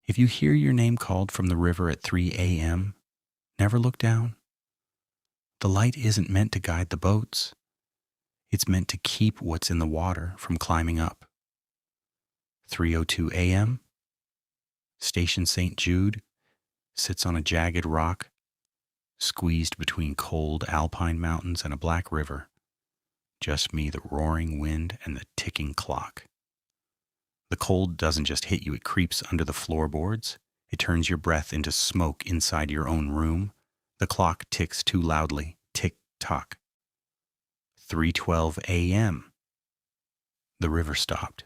If you hear your name called from the river at 3 a.m., never look down. The light isn't meant to guide the boats. It's meant to keep what's in the water from climbing up. 3:02 a.m., Station St. Jude sits on a jagged rock, squeezed between cold alpine mountains and a black river. Just me, the roaring wind, and the ticking clock. The cold doesn't just hit you, it creeps under the floorboards. It turns your breath into smoke inside your own room. The clock ticks too loudly. Tick-tock. 3:12 a.m. The river stopped.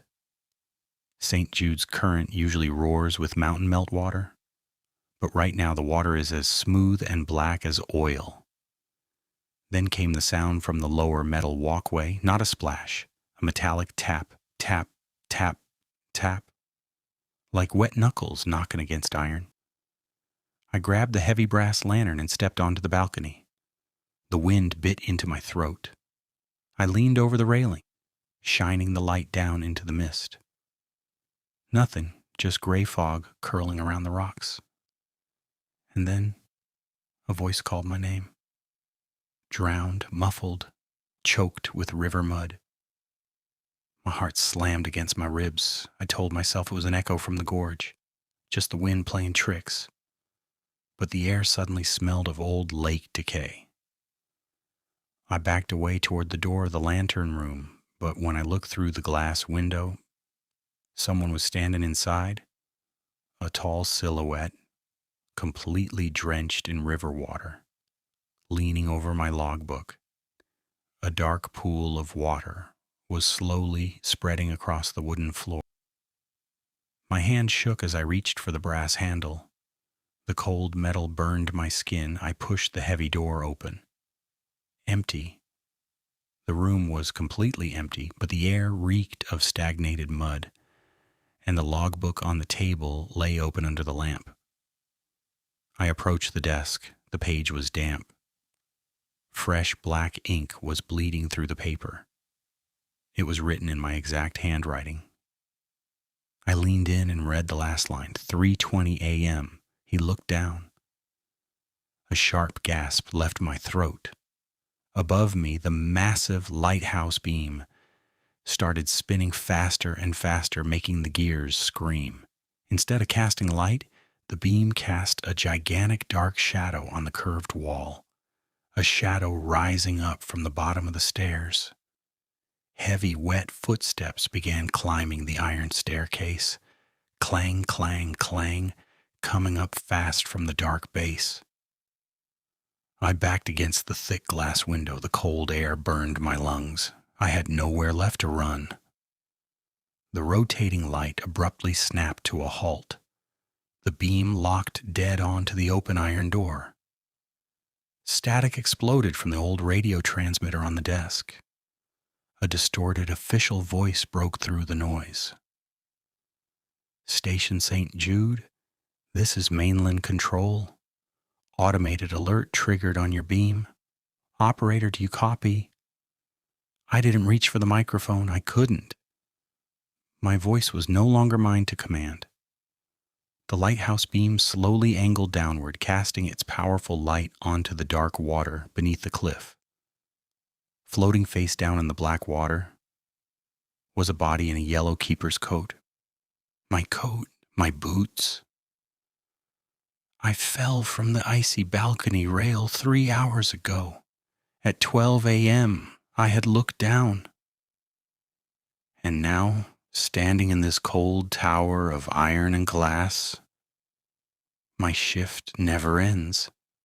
St. Jude's current usually roars with mountain meltwater, but right now the water is as smooth and black as oil. Then came the sound from the lower metal walkway, not a splash, a metallic tap, tap, tap, tap, like wet knuckles knocking against iron. I grabbed the heavy brass lantern and stepped onto the balcony. The wind bit into my throat. I leaned over the railing, shining the light down into the mist. Nothing, just gray fog curling around the rocks. And then a voice called my name. Drowned, muffled, choked with river mud. My heart slammed against my ribs. I told myself it was an echo from the gorge, just the wind playing tricks. But the air suddenly smelled of old lake decay. I backed away toward the door of the lantern room, but when I looked through the glass window, someone was standing inside, a tall silhouette, completely drenched in river water, leaning over my logbook. A dark pool of water was slowly spreading across the wooden floor. My hand shook as I reached for the brass handle. The cold metal burned my skin. I pushed the heavy door open. Empty. The room was completely empty, but the air reeked of stagnated mud, and the logbook on the table lay open under the lamp. I approached the desk. The page was damp. Fresh black ink was bleeding through the paper. It was written in my exact handwriting. I leaned in and read the last line, 3:20 a.m. He looked down. A sharp gasp left my throat. Above me, the massive lighthouse beam started spinning faster and faster, making the gears scream. Instead of casting light, the beam cast a gigantic dark shadow on the curved wall, a shadow rising up from the bottom of the stairs. Heavy, wet footsteps began climbing the iron staircase, clang, clang, clang, coming up fast from the dark base. I backed against the thick glass window. The cold air burned my lungs. I had nowhere left to run. The rotating light abruptly snapped to a halt. The beam locked dead onto the open iron door. Static exploded from the old radio transmitter on the desk. A distorted official voice broke through the noise. Station St. Jude, this is mainland control. Automated alert triggered on your beam. Operator, do you copy? I didn't reach for the microphone. I couldn't. My voice was no longer mine to command. The lighthouse beam slowly angled downward, casting its powerful light onto the dark water beneath the cliff. Floating face down in the black water was a body in a yellow keeper's coat. My coat, my boots. I fell from the icy balcony rail 3 hours ago. At 12 a.m., I had looked down. And now, standing in this cold tower of iron and glass, my shift never ends.